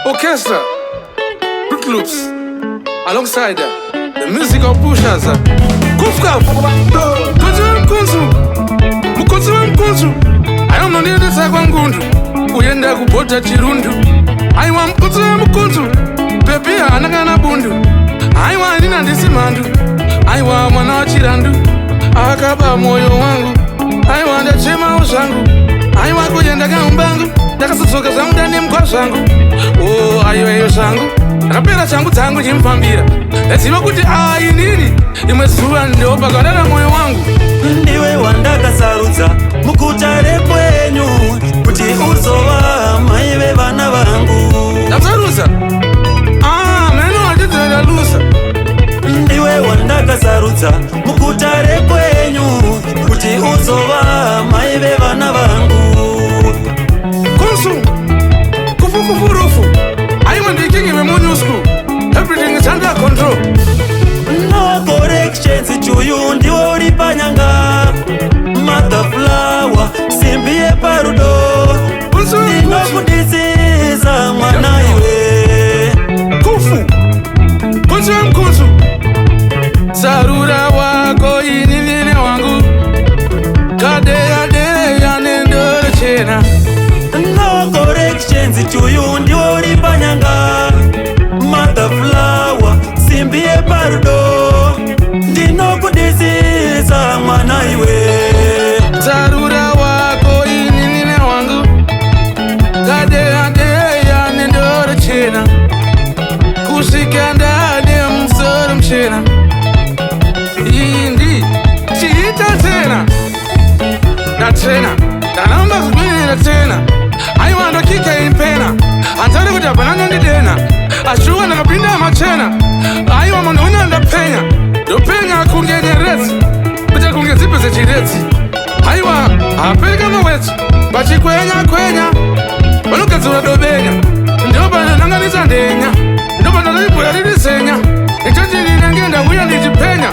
Orchestra, Fruit Loops, alongside the music of Pushas. Kufka, Mkunzu, ayononendesa kwangundu kuyenda kubota chirundu. Aiwa mkunzu, pepia anakana bundu. Aiwa nina ndisimandu, aiwa mwana wa chirandu. Akaba moyo wangu, aiwa ndachema uzangu. Aiwa kuyenda kaumbangu, ndakasosoka zangu ndani mkwa zangu. Oh, aiwa zangu, rapera changu tangu chimpambira. Eziva kuti nini, imwe zuwa ndo pakadala moyo wangu. Ndiwe wandakasarudza mukutare kwenyu kuti uzova mai vevana vangu. Ndamsarusa? Meno wachidzoera lusa. Ndiwe wandakasarudza mukutare kwenyu kuti uzova mai vevana vangu. Kunsu, kufurufu. Aiwa ndikingi vemunyusku. Everything is under control. No corrections to you, ndiwe uri panyanga. Mother flower, simbi eparudo. Ndinokudisiza mwana iwe. Kufu, kunsu. Sarura wako inine wangu. Kade yanendoro chena. No corrections to you, ndiwe uri panyanga. Mother flower, simbi eparudo. Ndinokudisiza mwana iwe. Sarura wako inine wangu. Kade yanendoro chena. Kusika ndani ya msoro mchena. Indi chiita tena na tena nanaomba kugwirira tena. Aiwa ndokika impena antale kuti apananga ndidena ashuwa ndakapinda machena. Aiwa mandoona ndapenya ndopenya kungenyerezi kuti kunge zipe zechirezi. Aiwa apeka mawetsi pachikwenya vanogadzura dobenya ndopana nanganisa ndenya ndopana ndaibuya ririsenya ichoti ndinenge ndauya ndichipenya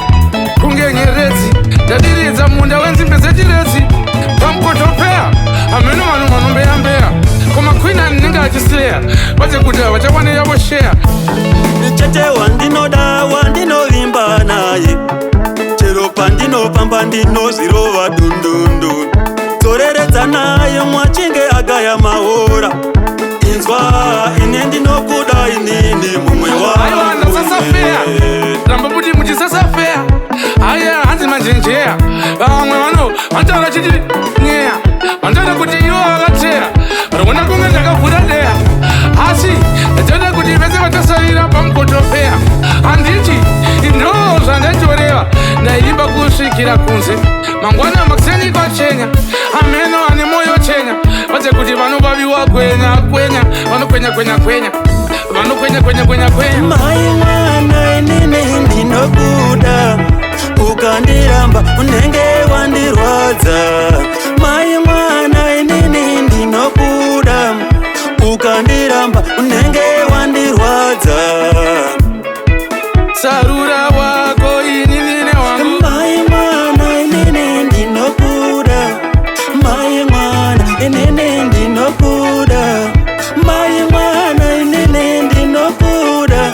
kungenyerezi ndadiridza munda wenzimbe zechirezi pamukotopea ameno vanhu vanombeyambeya komakwina ndinenge achisleya vache kuti havachawane yavo sheya. Chete wandinoda wandinovimba naye chero pandinopamba ndinozvirova dundundu. Dzoreredza naye mwachinge agaya maora. Inzwa ine ndinokuda inini mumwe Aiwa ndasasafeya ramba kuti muchisasafeya. Aya hanzi manjenjeya vamwe vano vantaura chiti nyeya vantaura kuti iwo akateya rona kunge ndakavhura deya asi ndatoda kuti vese vatasaira pamukotopea. Handiti ndo zvandatoreva ndaimba kusvikira kunze mangwana makuseni kwachenya ameno ane moyo chenya vache kuti vanovaviwa kwenya vanokwenya. mai mwana inini ndinokuda ukandiramba unenge wandirwadza. Mai mwana inini ndinokuda ukandiramba unenge wandirwadza. Sarura wako inine wangu. Mai mwana inini ndinokuda. Mai mwana inini ndinokuda. Mai mwana inini ndinokuda.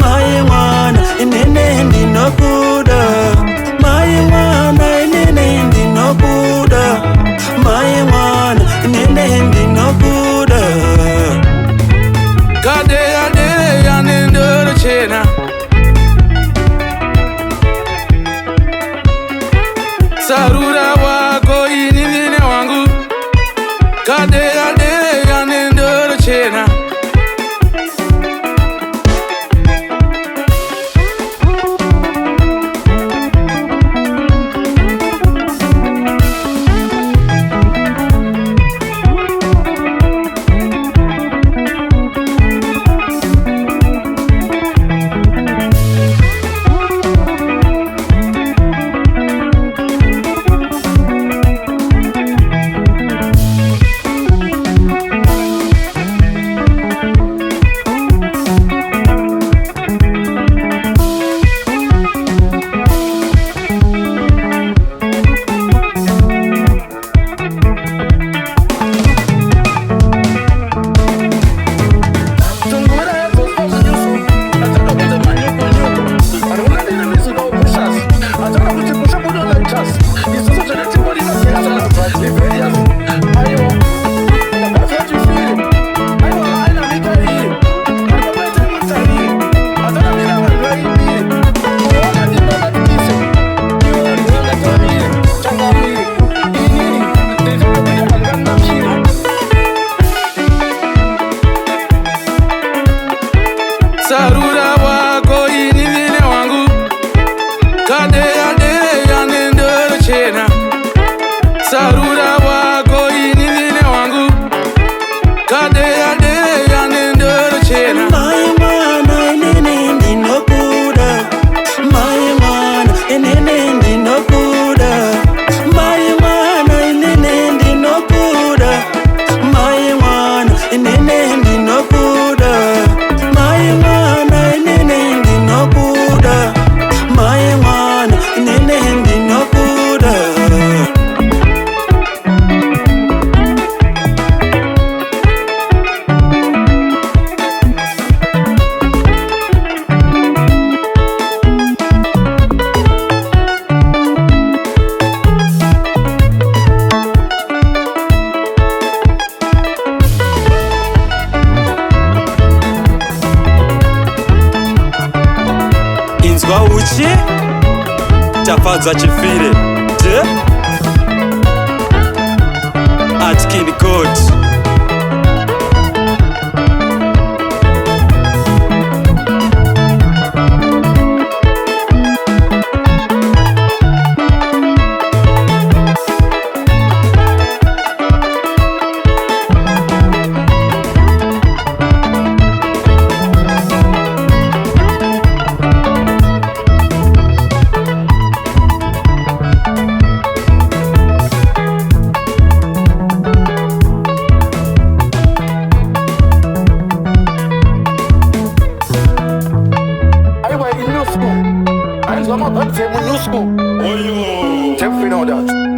Mai mwana inini ndinokuda. Mai mwana inini ndinokuda. Mai mwana inini ndinokuda. Chi Tafadza Chifire De Atkin Code. I'm new school. Take me know that.